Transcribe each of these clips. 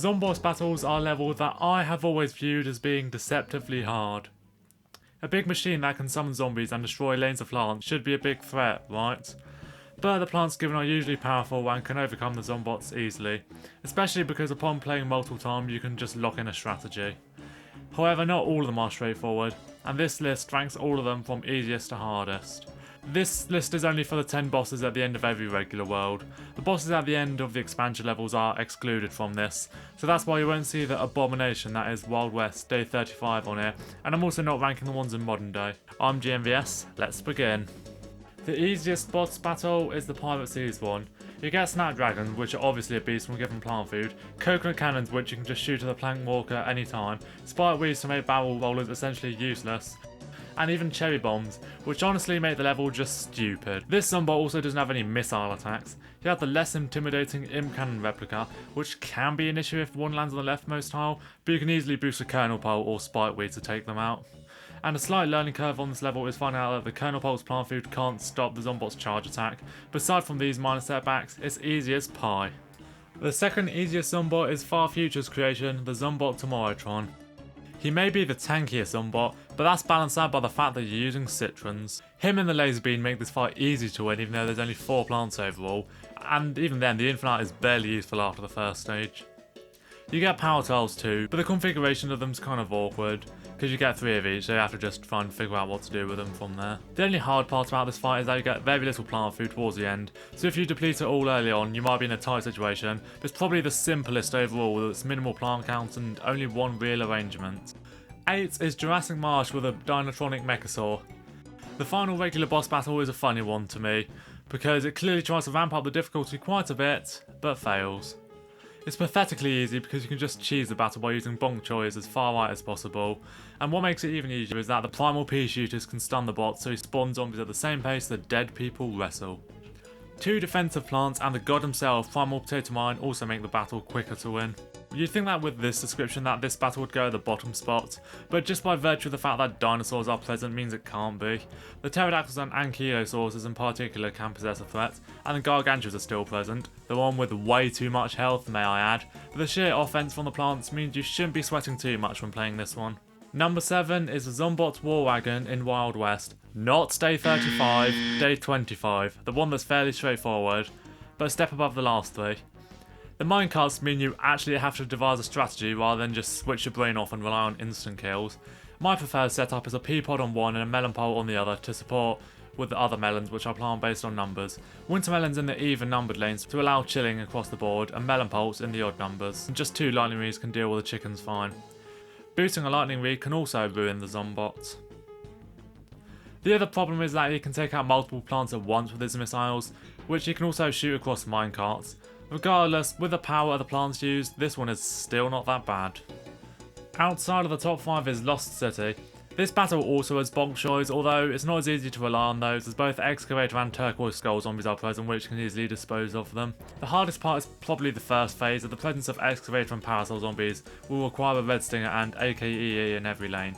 Zomboss battles are a level that I have always viewed as being deceptively hard. A big machine that can summon zombies and destroy lanes of plants should be a big threat, right? But the plants given are usually powerful and can overcome the Zombots easily, especially because upon playing multiple times you can just lock in a strategy. However, not all of them are straightforward, and this list ranks all of them from easiest to hardest. This list is only for the 10 bosses at the end of every regular world. The bosses at the end of the expansion levels are excluded from this, so that's why you won't see the abomination that is Wild West Day 35 on here, and I'm also not ranking the ones in modern day. I'm GMVS, let's begin. The easiest boss battle is the Pirate Seas one. You get Snapdragons, which are obviously a beast when given plant food, coconut cannons which you can just shoot at the plank walker at any time, spike weeds to make barrel rollers essentially useless, and even cherry bombs, which honestly make the level just stupid. This Zombot also doesn't have any missile attacks. You have the less intimidating imp cannon replica, which can be an issue if one lands on the leftmost tile, but you can easily boost a kernel pole or spike weed to take them out. And a slight learning curve on this level is finding out that the kernel pole's plant food can't stop the Zombot's charge attack, but aside from these minor setbacks, it's easy as pie. The second easiest Zombot is Far Future's creation, the Zombot Tomorrowtron. He may be the tankiest Zombot, but that's balanced out by the fact that you're using Citrons. Him and the Laser Beam make this fight easy to win even though there's only 4 plants overall, and even then the Infinite is barely useful after the first stage. You get power tiles too, but the configuration of them's kind of awkward, because you get 3 of each, so you have to just try and figure out what to do with them from there. The only hard part about this fight is that you get very little plant food towards the end, so if you deplete it all early on, you might be in a tight situation, but it's probably the simplest overall with its minimal plant count and only one real arrangement. 8 is Jurassic Marsh with a Dinotronic Mechasaur. The final regular boss battle is a funny one to me, because it clearly tries to ramp up the difficulty quite a bit, but fails. It's pathetically easy because you can just cheese the battle by using bonk choice as far right as possible, and what makes it even easier is that the primal pea shooters can stun the bot so he spawns zombies at the same pace that dead people wrestle. 2 defensive plants and the god himself, Primal Potato Mine, also make the battle quicker to win. You'd think that with this description that this battle would go at the bottom spot, but just by virtue of the fact that dinosaurs are present means it can't be. The pterodactyls and ankylosaurs in particular can possess a threat, and the gargantuas are still present, the one with way too much health may I add, but the sheer offense from the plants means you shouldn't be sweating too much when playing this one. Number 7 is the Zombot War Wagon in Wild West. Not Day 35, Day 25, the one that's fairly straightforward, but a step above the last 3. The minecarts mean you actually have to devise a strategy rather than just switch your brain off and rely on instant kills. My preferred setup is a pea pod on one and a melon pole on the other to support with the other melons, which I plant based on numbers. Winter melons in the even numbered lanes to allow chilling across the board, and melon poles in the odd numbers. And just 2 lightning reeds can deal with the chickens fine. Boosting a lightning reed can also ruin the Zombot. The other problem is that he can take out multiple plants at once with his missiles, which he can also shoot across minecarts. Regardless, with the power of the plants used, this one is still not that bad. Outside of the top 5 is Lost City. This battle also has bonk choice, although it's not as easy to rely on those, as both Excavator and Turquoise Skull zombies are present, which can easily dispose of them. The hardest part is probably the first phase, as the presence of Excavator and Parasol zombies will require a Red Stinger and AKEE in every lane.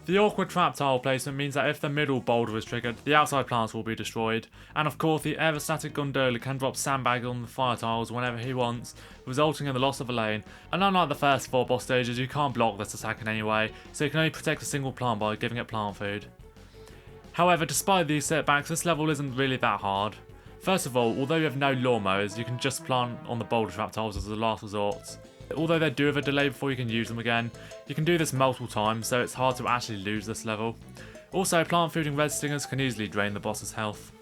The awkward trap tile placement means that if the middle boulder is triggered, the outside plants will be destroyed, and of course the ever-static Gondola can drop sandbags on the fire tiles whenever he wants, resulting in the loss of a lane, and unlike the first 4 boss stages you can't block this attack in any way, so you can only protect a single plant by giving it plant food. However, despite these setbacks, this level isn't really that hard. First of all, although you have no lawnmowers, you can just plant on the boulder trap tiles as a last resort. Although they do have a delay before you can use them again, you can do this multiple times, so it's hard to actually lose this level. Also, plant fooding red stingers can easily drain the boss's health.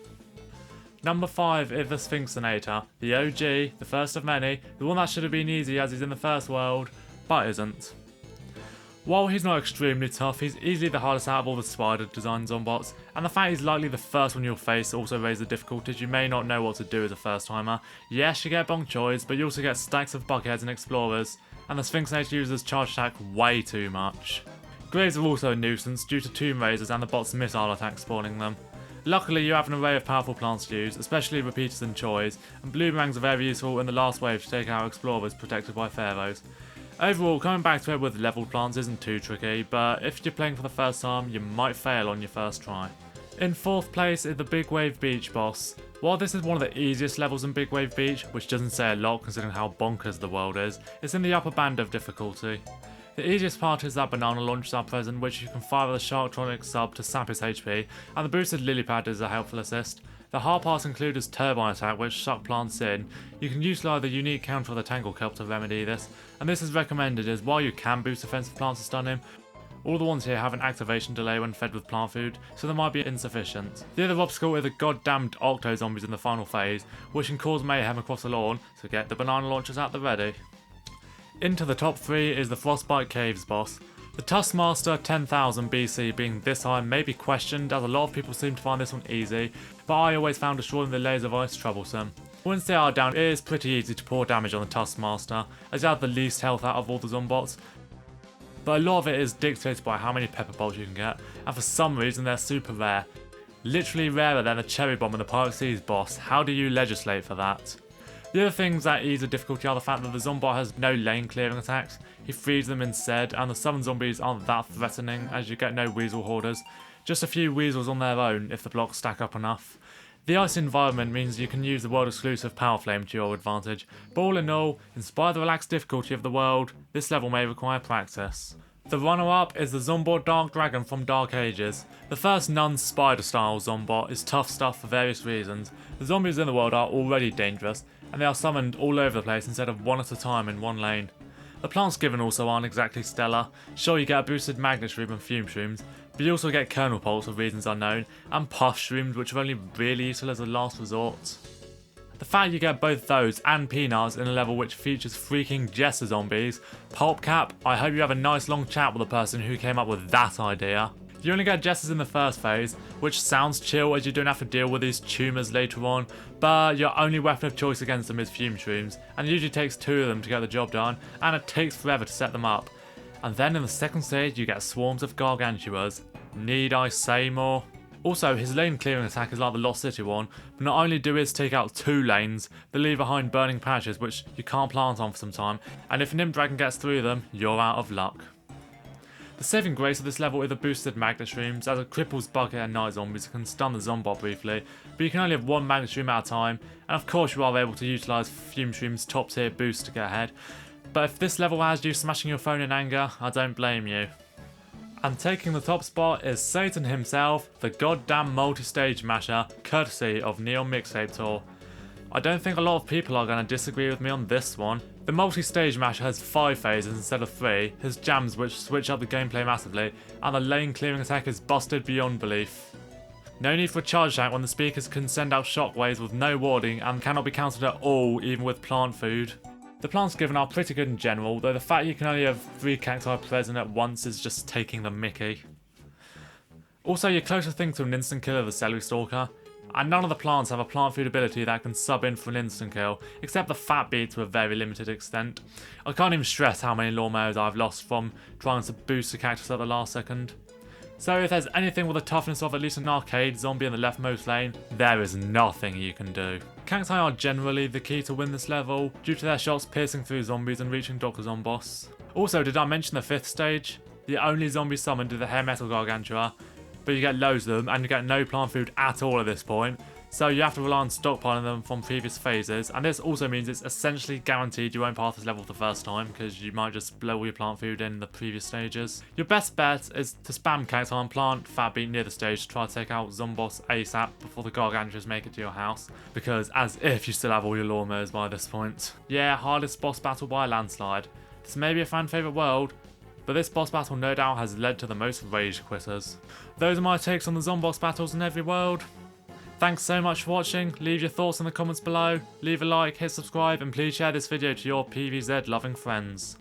Number 5 is the Sphinxinator, the OG, the first of many, the one that should have been easy as he's in the first world, but isn't. While he's not extremely tough, he's easily the hardest out of all the spider design Zombots, and the fact he's likely the first one you'll face also raises the difficulties. You may not know what to do as a first timer. Yes, you get bonk choice, but you also get stacks of buckheads and explorers, and the Sphinxinator uses charge attack way too much. Graves are also a nuisance due to tomb raisers and the bot's missile attack spawning them. Luckily you have an array of powerful plants to use, especially repeaters and choys, and bloomerangs are very useful in the last wave to take out explorers protected by pharaohs. Overall, coming back to it with leveled plants isn't too tricky, but if you're playing for the first time, you might fail on your first try. In 4th place is the Big Wave Beach boss. While this is one of the easiest levels in Big Wave Beach, which doesn't say a lot considering how bonkers the world is, it's in the upper band of difficulty. The easiest part is that banana launchers are present, which you can fire with a Sharktronic sub to sap his HP, and the boosted lily pad is a helpful assist. The hard parts include his turbine attack, which suck plants in. You can utilise the unique counter of the Tangle Kelp to remedy this, and this is recommended as while you can boost offensive plants to stun him, all the ones here have an activation delay when fed with plant food, so they might be insufficient. The other obstacle are the goddamned Octo Zombies in the final phase, which can cause mayhem across the lawn, so get the banana launchers at the ready. Into the top 3 is the Frostbite Caves boss. The Tuskmaster 10,000 BC being this high may be questioned, as a lot of people seem to find this one easy, but I always found destroying the layers of ice troublesome. Once they are down, it is pretty easy to pour damage on the Tuskmaster, as you have the least health out of all the Zombots. But a lot of it is dictated by how many pepper bolts you can get, and for some reason they're super rare. Literally rarer than a cherry bomb in the Pirate Seas boss. How do you legislate for that? The other things that ease the difficulty are the fact that the Zombot has no lane clearing attacks, he frees them instead, and the summon zombies aren't that threatening as you get no weasel hoarders, just a few weasels on their own if the blocks stack up enough. The ice environment means you can use the world exclusive Power Flame to your advantage, but all in all, in spite of the relaxed difficulty of the world, this level may require practice. The runner-up is the Zombot Dark Dragon from Dark Ages. The first non-spider style Zombot is tough stuff for various reasons. The zombies in the world are already dangerous, and they are summoned all over the place instead of one at a time in one lane. The plants given also aren't exactly stellar. Sure, you get a boosted Magnet Shroom and Fume Shrooms, but you also get Kernel Pulse for reasons unknown, and Puff Shrooms, which are only really useful as a last resort. The fact you get both those and Peanuts in a level which features freaking Jester zombies, Popcap, I hope you have a nice long chat with the person who came up with that idea. You only get Jesters in the first phase, which sounds chill as you don't have to deal with these tumours later on, but your only weapon of choice against them is Fume Shrooms, and it usually takes 2 of them to get the job done, and it takes forever to set them up. And then in the second stage you get swarms of Gargantuas. Need I say more? Also, his lane clearing attack is like the Lost City one, but not only do his take out 2 lanes, they leave behind burning patches which you can't plant on for some time, and if an Imp Dragon gets through them, you're out of luck. The saving grace of this level is the boosted Magnet Shrooms, as it cripples Bucket and Night Zombies and can stun the Zombot briefly, but you can only have 1 Magnet Shroom at a time, and of course you are able to utilise Fume Shroom's top tier boost to get ahead, but if this level has you smashing your phone in anger, I don't blame you. And taking the top spot is Satan himself, the goddamn multi-stage masher, courtesy of Neon Mixtape Tour. I don't think a lot of people are going to disagree with me on this one. The multi-stage masher has 5 phases instead of 3, his jams which switch up the gameplay massively, and the lane clearing attack is busted beyond belief. No need for a charge tank when the speakers can send out shockwaves with no warding and cannot be countered at all even with plant food. The plants given are pretty good in general, though the fact you can only have 3 cacti present at once is just taking the mickey. Also, you're closest thing to an instant kill of the Celery Stalker, and none of the plants have a plant food ability that can sub in for an instant kill, except the Fat Bee to a very limited extent. I can't even stress how many lawnmowers I've lost from trying to boost the cactus at the last second. So if there's anything with the toughness of at least an arcade zombie in the leftmost lane, there is nothing you can do. Cacti are generally the key to win this level, due to their shots piercing through zombies and reaching Dr. Zomboss. Also, did I mention the 5th stage? The only zombie summoned is the Hair Metal Gargantua, but you get loads of them and you get no plant food at all at this point, so you have to rely on stockpiling them from previous phases, and this also means it's essentially guaranteed you won't pass this level the first time because you might just blow all your plant food in the previous stages. Your best bet is to spam cacti and plant Fat Bee near the stage to try to take out Zomboss ASAP before the Gargantuas make it to your house, because as if you still have all your lawnmowers by this point. Yeah, hardest boss battle by a landslide. This may be a fan favourite world, but this boss battle no doubt has led to the most rage quitters. Those are my takes on the Zomboss battles in every world. Thanks so much for watching, leave your thoughts in the comments below, leave a like, hit subscribe and please share this video to your PVZ loving friends.